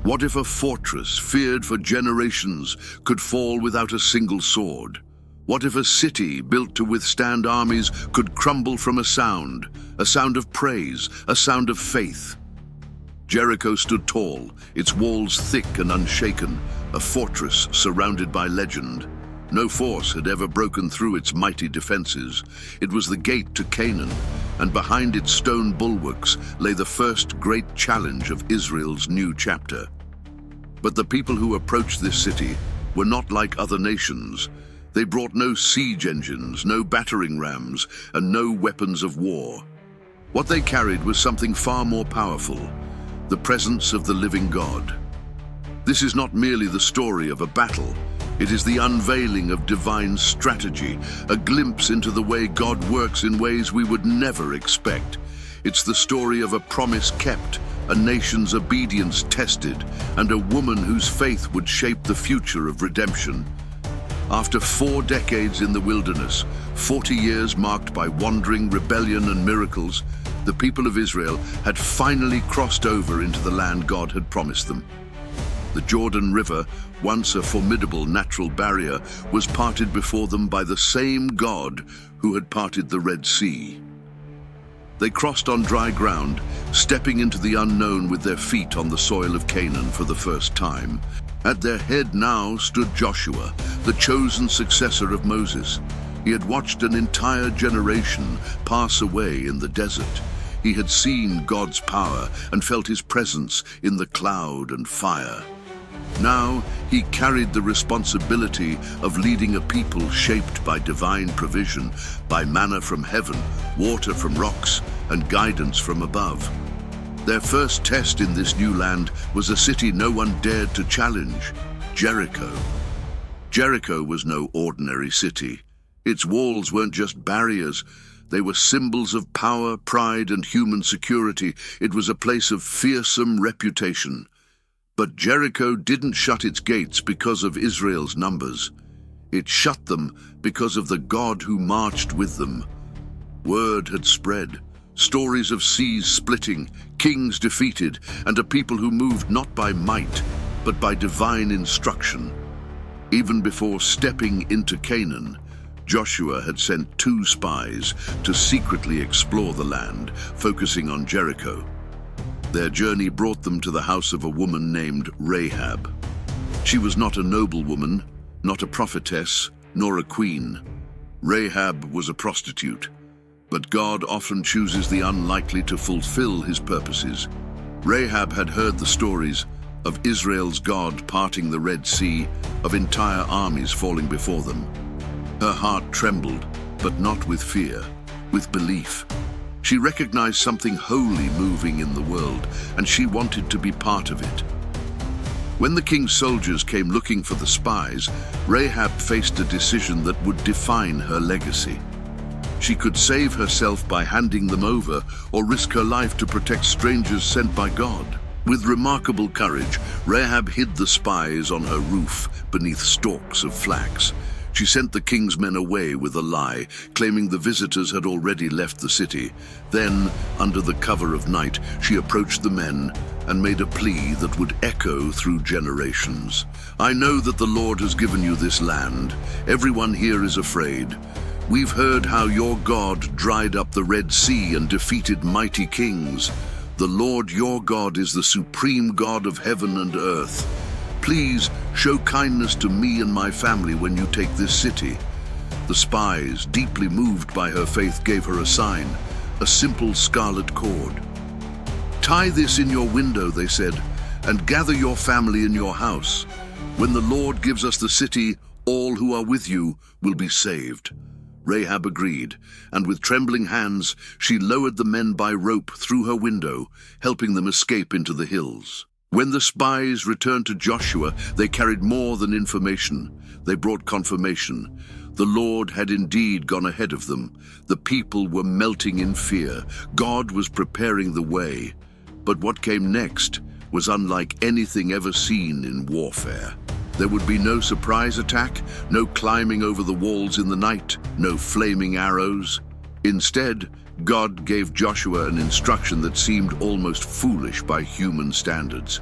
What if a fortress, feared for generations, could fall without a single sword? What if a city, built to withstand armies, could crumble from a sound of praise, a sound of faith? Jericho stood tall, its walls thick and unshaken, a fortress surrounded by legend. No force had ever broken through its mighty defenses. It was the gate to Canaan, and behind its stone bulwarks lay the first great challenge of Israel's new chapter. But the people who approached this city were not like other nations. They brought no siege engines, no battering rams, and no weapons of war. What they carried was something far more powerful, the presence of the living God. This is not merely the story of a battle. It is the unveiling of divine strategy, a glimpse into the way God works in ways we would never expect. It's the story of a promise kept, a nation's obedience tested, and a woman whose faith would shape the future of redemption. After 4 decades in the wilderness, 40 years marked by wandering, rebellion, and miracles, the people of Israel had finally crossed over into the land God had promised them. The Jordan River, once a formidable natural barrier, was parted before them by the same God who had parted the Red Sea. They crossed on dry ground, stepping into the unknown with their feet on the soil of Canaan for the first time. At their head now stood Joshua, the chosen successor of Moses. He had watched an entire generation pass away in the desert. He had seen God's power and felt his presence in the cloud and fire. Now he carried the responsibility of leading a people shaped by divine provision, by manna from heaven, water from rocks, and guidance from above. Their first test in this new land was a city no one dared to challenge, Jericho. Jericho was no ordinary city. Its walls weren't just barriers. They were symbols of power, pride, and human security. It was a place of fearsome reputation. But Jericho didn't shut its gates because of Israel's numbers. It shut them because of the God who marched with them. Word had spread, stories of seas splitting, kings defeated, and a people who moved not by might, but by divine instruction. Even before stepping into Canaan, Joshua had sent 2 spies to secretly explore the land, focusing on Jericho. Their journey brought them to the house of a woman named Rahab. She was not a noblewoman, not a prophetess, nor a queen. Rahab was a prostitute. But God often chooses the unlikely to fulfill his purposes. Rahab had heard the stories of Israel's God parting the Red Sea, of entire armies falling before them. Her heart trembled, but not with fear, with belief. She recognized something holy moving in the world, and she wanted to be part of it. When the king's soldiers came looking for the spies, Rahab faced a decision that would define her legacy. She could save herself by handing them over, or risk her life to protect strangers sent by God. With remarkable courage, Rahab hid the spies on her roof beneath stalks of flax. She sent the king's men away with a lie, claiming the visitors had already left the city. Then, under the cover of night, she approached the men and made a plea that would echo through generations. "I know that the Lord has given you this land. Everyone here is afraid. We've heard how your God dried up the Red Sea and defeated mighty kings. The Lord your God is the supreme God of heaven and earth. Please show kindness to me and my family when you take this city." The spies, deeply moved by her faith, gave her a sign, a simple scarlet cord. "Tie this in your window," they said, "and gather your family in your house. When the Lord gives us the city, all who are with you will be saved." Rahab agreed, and with trembling hands, she lowered the men by rope through her window, helping them escape into the hills. When the spies returned to Joshua, they carried more than information. They brought confirmation. The Lord had indeed gone ahead of them. The people were melting in fear. God was preparing the way. But what came next was unlike anything ever seen in warfare. There would be no surprise attack, no climbing over the walls in the night, no flaming arrows. Instead, God gave Joshua an instruction that seemed almost foolish by human standards.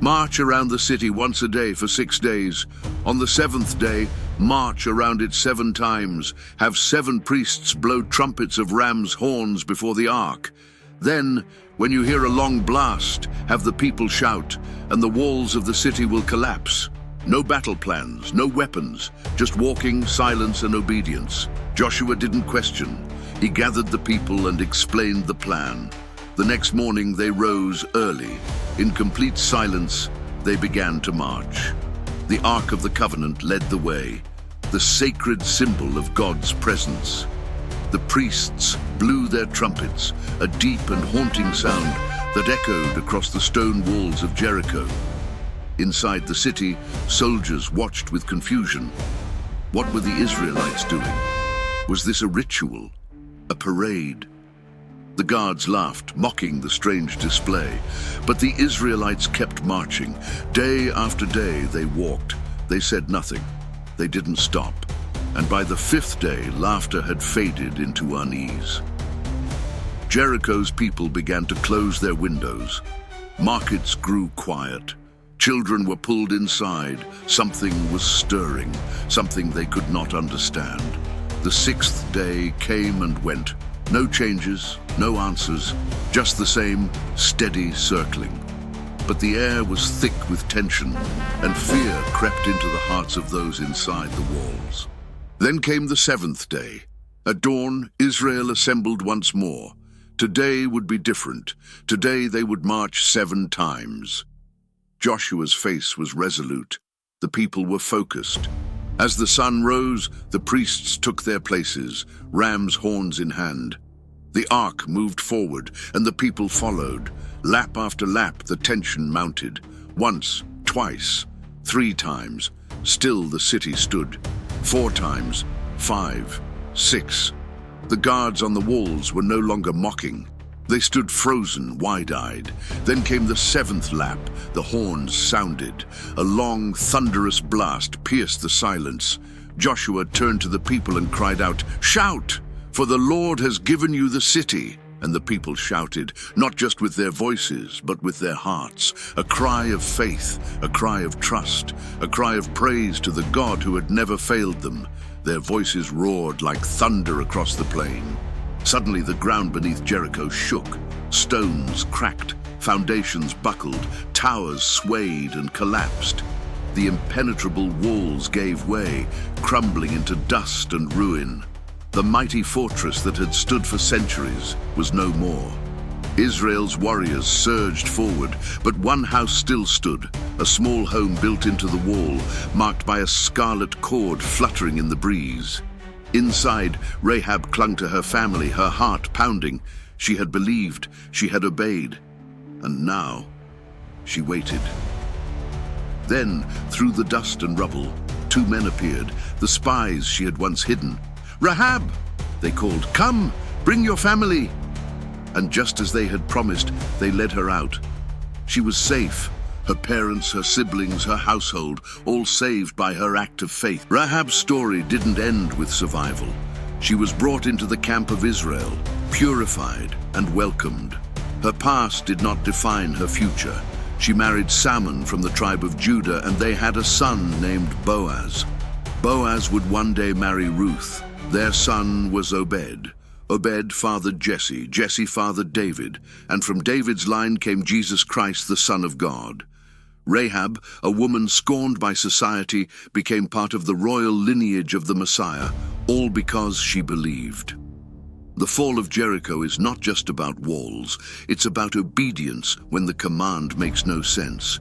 March around the city once a day for 6 days. On the 7th day, march around it 7 times. Have 7 priests blow trumpets of ram's horns before the ark. Then, when you hear a long blast, have the people shout, and the walls of the city will collapse. No battle plans, no weapons, just walking, silence, and obedience. Joshua didn't question. He gathered the people and explained the plan. The next morning they rose early. In complete silence, they began to march. The Ark of the Covenant led the way, the sacred symbol of God's presence. The priests blew their trumpets, a deep and haunting sound that echoed across the stone walls of Jericho. Inside the city, soldiers watched with confusion. What were the Israelites doing? Was this a ritual? A parade? The guards laughed, mocking the strange display. But the Israelites kept marching. Day after day they walked. They said nothing. They didn't stop. And by the 5th day, laughter had faded into unease. Jericho's people began to close their windows. Markets grew quiet. Children were pulled inside. Something was stirring, something they could not understand. The 6th day came and went. No changes, no answers, just the same steady circling. But the air was thick with tension, and fear crept into the hearts of those inside the walls. Then came the 7th day. At dawn, Israel assembled once more. Today would be different. Today they would march 7 times. Joshua's face was resolute. The people were focused. As the sun rose, the priests took their places, ram's horns in hand. The ark moved forward, and the people followed. Lap after lap, the tension mounted. Once, twice, 3 times. Still the city stood. 4 times, 5, 6. The guards on the walls were no longer mocking. They stood frozen, wide-eyed. Then came the 7th lap. The horns sounded. A long, thunderous blast pierced the silence. Joshua turned to the people and cried out, "Shout! For the Lord has given you the city." And the people shouted, not just with their voices, but with their hearts. A cry of faith, a cry of trust, a cry of praise to the God who had never failed them. Their voices roared like thunder across the plain. Suddenly the ground beneath Jericho shook. Stones cracked, foundations buckled, towers swayed and collapsed. The impenetrable walls gave way, crumbling into dust and ruin. The mighty fortress that had stood for centuries was no more. Israel's warriors surged forward, but one house still stood, a small home built into the wall, marked by a scarlet cord fluttering in the breeze. Inside, Rahab clung to her family, her heart pounding. She had believed, she had obeyed, and now she waited. Then, through the dust and rubble, 2 men appeared, the spies she had once hidden. "Rahab!" they called. "Come, bring your family!" And just as they had promised, they led her out. She was safe. Her parents, her siblings, her household, all saved by her act of faith. Rahab's story didn't end with survival. She was brought into the camp of Israel, purified and welcomed. Her past did not define her future. She married Salmon from the tribe of Judah, and they had a son named Boaz. Boaz would one day marry Ruth. Their son was Obed. Obed fathered Jesse. Jesse fathered David. And from David's line came Jesus Christ, the Son of God. Rahab, a woman scorned by society, became part of the royal lineage of the Messiah, all because she believed. The fall of Jericho is not just about walls. It's about obedience when the command makes no sense.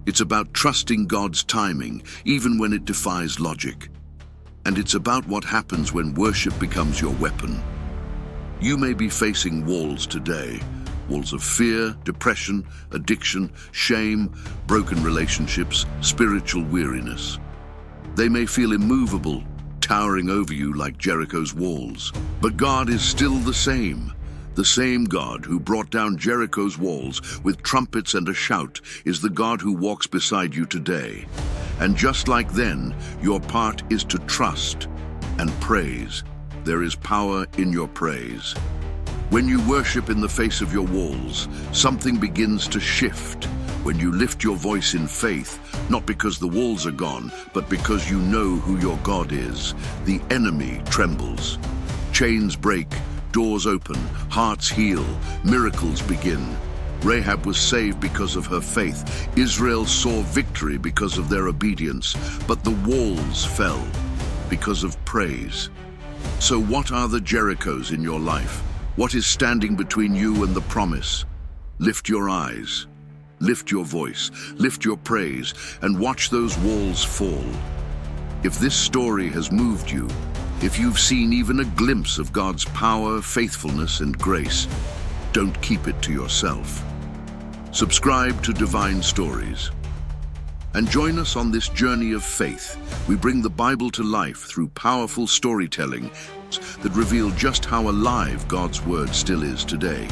It's about trusting God's timing, even when it defies logic. And it's about what happens when worship becomes your weapon. You may be facing walls today, walls of fear, depression, addiction, shame, broken relationships, spiritual weariness. They may feel immovable, towering over you like Jericho's walls. But God is still the same. The same God who brought down Jericho's walls with trumpets and a shout is the God who walks beside you today. And just like then, your part is to trust and praise. There is power in your praise. When you worship in the face of your walls, something begins to shift. When you lift your voice in faith, not because the walls are gone, but because you know who your God is, the enemy trembles. Chains break, doors open, hearts heal, miracles begin. Rahab was saved because of her faith. Israel saw victory because of their obedience, but the walls fell because of praise. So what are the Jerichos in your life? What is standing between you and the promise? Lift your eyes, lift your voice, lift your praise, and watch those walls fall. If this story has moved you, if you've seen even a glimpse of God's power, faithfulness, and grace, don't keep it to yourself. Subscribe to Divine Stories and join us on this journey of faith. We bring the Bible to life through powerful storytelling that reveal just how alive God's Word still is today.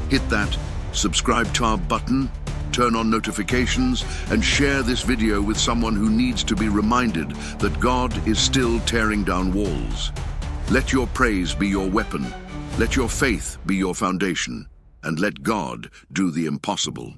Hit that subscribe to our button, turn on notifications, and share this video with someone who needs to be reminded that God is still tearing down walls. Let your praise be your weapon, let your faith be your foundation, and let God do the impossible.